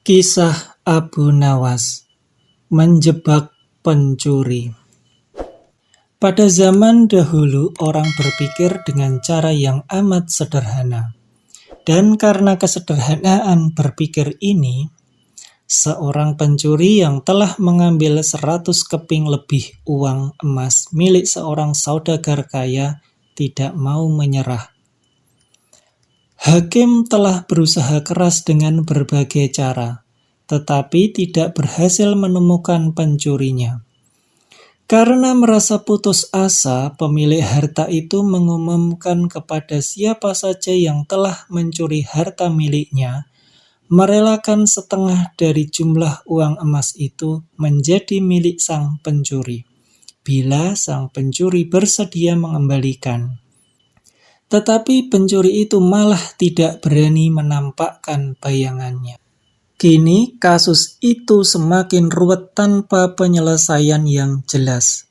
Kisah Abu Nawas menjebak pencuri. Pada zaman dahulu, orang berpikir dengan cara yang amat sederhana. Dan karena kesederhanaan berpikir ini, seorang pencuri yang telah mengambil 100 keping lebih uang emas milik seorang saudagar kaya tidak mau menyerah. Hakim telah berusaha keras dengan berbagai cara, tetapi tidak berhasil menemukan pencurinya. Karena merasa putus asa, pemilik harta itu mengumumkan kepada siapa saja yang telah mencuri harta miliknya, merelakan setengah dari jumlah uang emas itu menjadi milik sang pencuri, bila sang pencuri bersedia mengembalikan. Tetapi pencuri itu malah tidak berani menampakkan bayangannya. Kini kasus itu semakin ruwet tanpa penyelesaian yang jelas.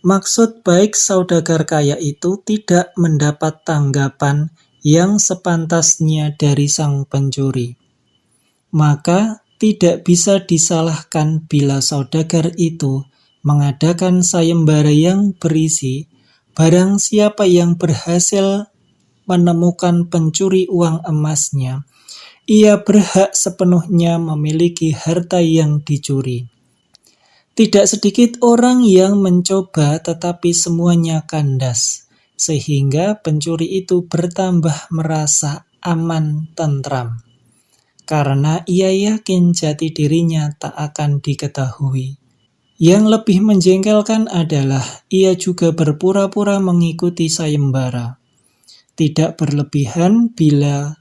Maksud baik saudagar kaya itu tidak mendapat tanggapan yang sepantasnya dari sang pencuri. Maka tidak bisa disalahkan bila saudagar itu mengadakan sayembara yang berisi barang siapa yang berhasil menemukan pencuri uang emasnya, ia berhak sepenuhnya memiliki harta yang dicuri. Tidak sedikit orang yang mencoba tetapi semuanya kandas, sehingga pencuri itu bertambah merasa aman tentram. Karena ia yakin jati dirinya tak akan diketahui. Yang lebih menjengkelkan adalah ia juga berpura-pura mengikuti sayembara. Tidak berlebihan bila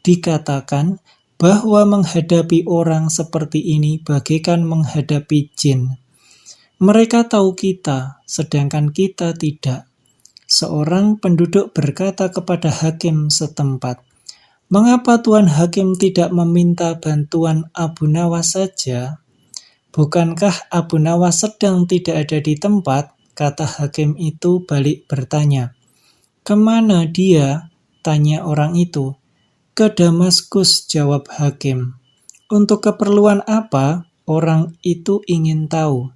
dikatakan bahwa menghadapi orang seperti ini bagaikan menghadapi jin. Mereka tahu kita, sedangkan kita tidak. Seorang penduduk berkata kepada hakim setempat, "Mengapa Tuan Hakim tidak meminta bantuan Abu Nawas saja?" "Bukankah Abu Nawas sedang tidak ada di tempat?" kata hakim itu balik bertanya. "Kemana dia?" tanya orang itu. "Ke Damaskus," jawab hakim. "Untuk keperluan apa?" orang itu ingin tahu.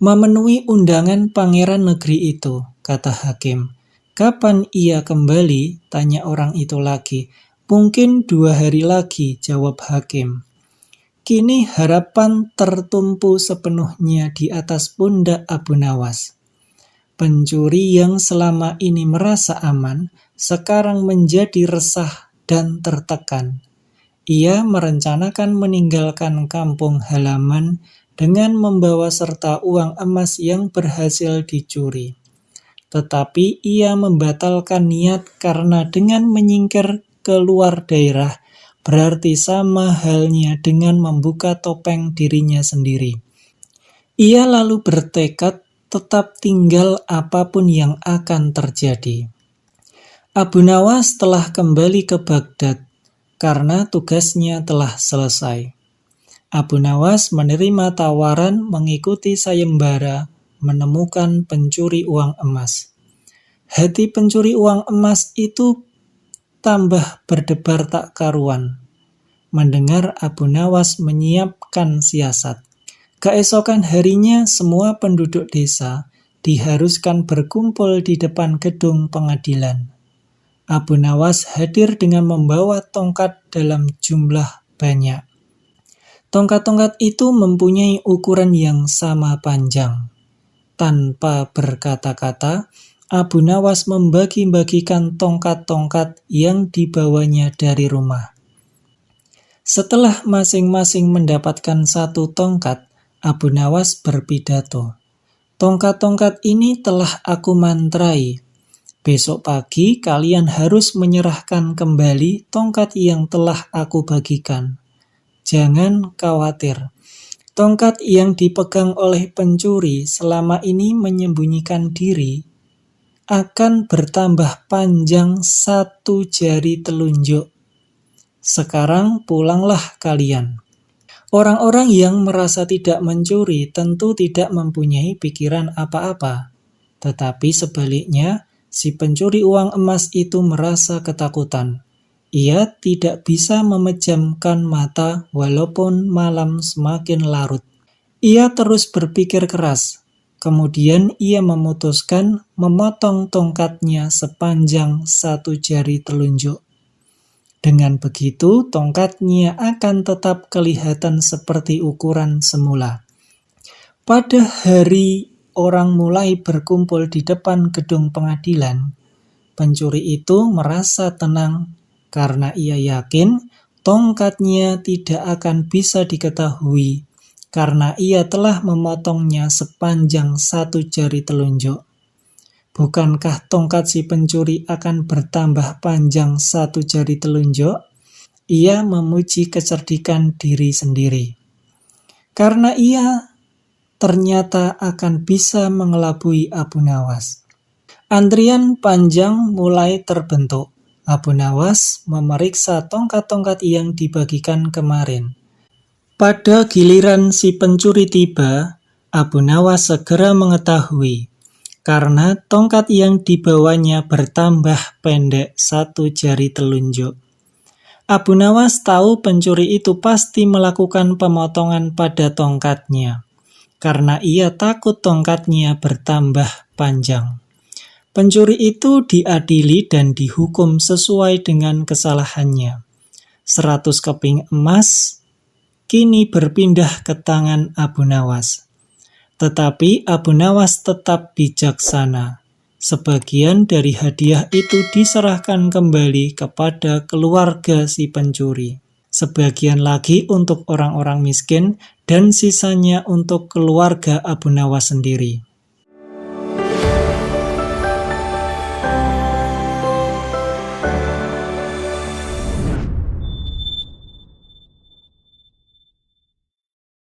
"Memenuhi undangan pangeran negeri itu," kata hakim. "Kapan ia kembali?" tanya orang itu lagi. "Mungkin 2 hari lagi," jawab hakim. Kini harapan tertumpu sepenuhnya di atas pundak Abu Nawas. Pencuri yang selama ini merasa aman, sekarang menjadi resah dan tertekan. Ia merencanakan meninggalkan kampung halaman dengan membawa serta uang emas yang berhasil dicuri. Tetapi ia membatalkan niat karena dengan menyingkir keluar daerah berarti sama halnya dengan membuka topeng dirinya sendiri. Ia lalu bertekad tetap tinggal apapun yang akan terjadi. Abu Nawas telah kembali ke Baghdad karena tugasnya telah selesai. Abu Nawas menerima tawaran mengikuti sayembara menemukan pencuri uang emas. Hati pencuri uang emas itu tambah berdebar tak karuan mendengar Abu Nawas menyiapkan siasat. Keesokan harinya semua penduduk desa diharuskan berkumpul di depan gedung pengadilan. Abu Nawas hadir dengan membawa tongkat dalam jumlah banyak. Tongkat-tongkat itu mempunyai ukuran yang sama panjang. Tanpa berkata-kata, Abu Nawas membagi-bagikan tongkat-tongkat yang dibawanya dari rumah. Setelah masing-masing mendapatkan 1 tongkat, Abu Nawas berpidato, "Tongkat-tongkat ini telah aku mantrai. Besok pagi kalian harus menyerahkan kembali tongkat yang telah aku bagikan. Jangan khawatir. Tongkat yang dipegang oleh pencuri selama ini menyembunyikan diri akan bertambah panjang 1 jari telunjuk. Sekarang pulanglah kalian." Orang-orang yang merasa tidak mencuri tentu tidak mempunyai pikiran apa-apa. Tetapi sebaliknya, si pencuri uang emas itu merasa ketakutan. Ia tidak bisa memejamkan mata walaupun malam semakin larut. Ia terus berpikir keras. Kemudian ia memutuskan memotong tongkatnya sepanjang 1 jari telunjuk. Dengan begitu, tongkatnya akan tetap kelihatan seperti ukuran semula. Pada hari orang mulai berkumpul di depan gedung pengadilan, pencuri itu merasa tenang karena ia yakin tongkatnya tidak akan bisa diketahui karena ia telah memotongnya sepanjang 1 jari telunjuk. Bukankah tongkat si pencuri akan bertambah panjang 1 jari telunjuk? Ia memuji kecerdikan diri sendiri. Karena ia ternyata akan bisa mengelabui Abu Nawas. Antrian panjang mulai terbentuk. Abu Nawas memeriksa tongkat-tongkat yang dibagikan kemarin. Pada giliran si pencuri tiba, Abu Nawas segera mengetahui karena tongkat yang dibawanya bertambah pendek 1 jari telunjuk. Abu Nawas tahu pencuri itu pasti melakukan pemotongan pada tongkatnya, karena ia takut tongkatnya bertambah panjang. Pencuri itu diadili dan dihukum sesuai dengan kesalahannya. 100 keping emas kini berpindah ke tangan Abu Nawas. Tetapi Abu Nawas tetap bijaksana. Sebagian dari hadiah itu diserahkan kembali kepada keluarga si pencuri. Sebagian lagi untuk orang-orang miskin dan sisanya untuk keluarga Abu Nawas sendiri.